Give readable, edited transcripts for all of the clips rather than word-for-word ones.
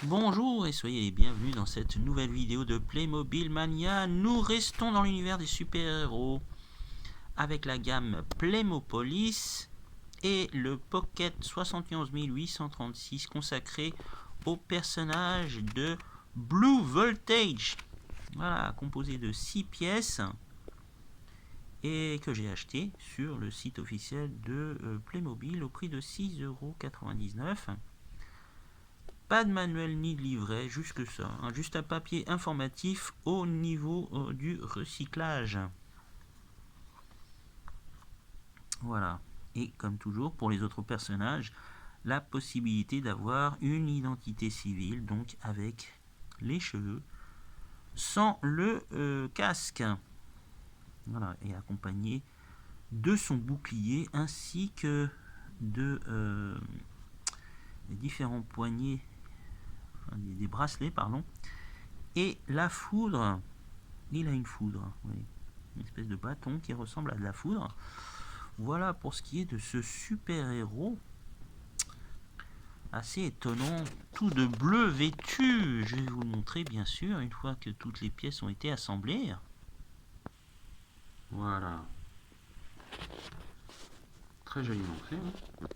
Bonjour et soyez les bienvenus dans cette nouvelle vidéo de Playmobil Mania. Nous restons dans l'univers des super-héros avec la gamme Playmopolis et le Pocket 71836 consacré au personnage de Blue Voltage. Voilà, composé de 6 pièces et que j'ai acheté sur le site officiel de Playmobil au prix de 6,99 €. Pas de manuel ni de livret, juste que ça, hein, juste un papier informatif au niveau du recyclage. Voilà. Et comme toujours, pour les autres personnages, la possibilité d'avoir une identité civile, donc avec les cheveux, sans le casque. Voilà, et accompagné de son bouclier ainsi que de différents poignets, enfin, des bracelets, pardon. Et la foudre, il a une foudre, oui, une espèce de bâton qui ressemble à de la foudre. Voilà pour ce qui est de ce super-héros assez étonnant, tout de bleu vêtu. Je vais vous le montrer bien sûr une fois que toutes les pièces ont été assemblées. Voilà, très joliment fait, hein.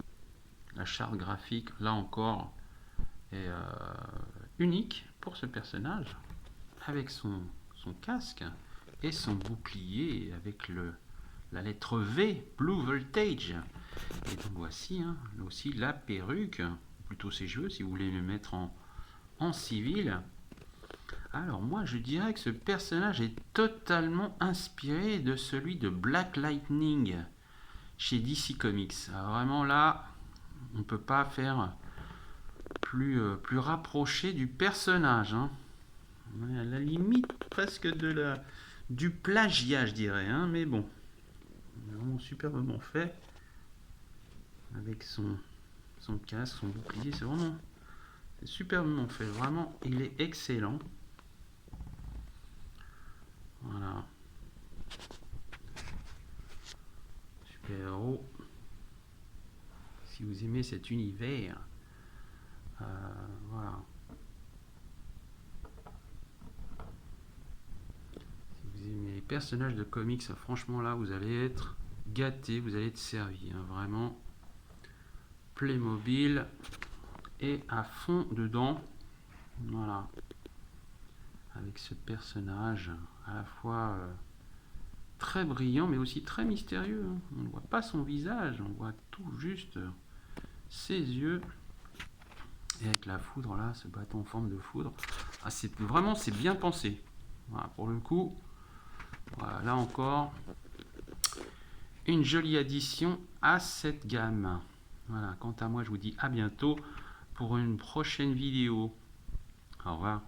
La charte graphique, là encore, est unique pour ce personnage, avec son casque et son bouclier avec la lettre V, Blue Voltage. Et donc voici, hein, là aussi la perruque, plutôt ses cheveux si vous voulez le mettre en civil. Alors moi je dirais que ce personnage est totalement inspiré de celui de Black Lightning chez DC Comics. Alors vraiment là, on ne peut pas faire plus rapproché du personnage, hein. On est à la limite presque du plagiat, je dirais, hein, mais bon, vraiment superbement fait avec son casque, son bouclier, c'est superbement fait, vraiment, il est excellent. Voilà, super-héros. Si vous aimez cet univers, voilà. Si vous aimez les personnages de comics, franchement là, vous allez être gâtés, vous allez être servis, hein, vraiment. Playmobil est à fond dedans, voilà, avec ce personnage à la fois très brillant mais aussi très mystérieux, hein. On ne voit pas son visage, on voit tout juste ses yeux, et avec la foudre là, ce bâton en forme de foudre, ah, c'est bien pensé, voilà, pour le coup. Voilà, là encore une jolie addition à cette gamme. Voilà, quant à moi je vous dis à bientôt pour une prochaine vidéo. Au revoir.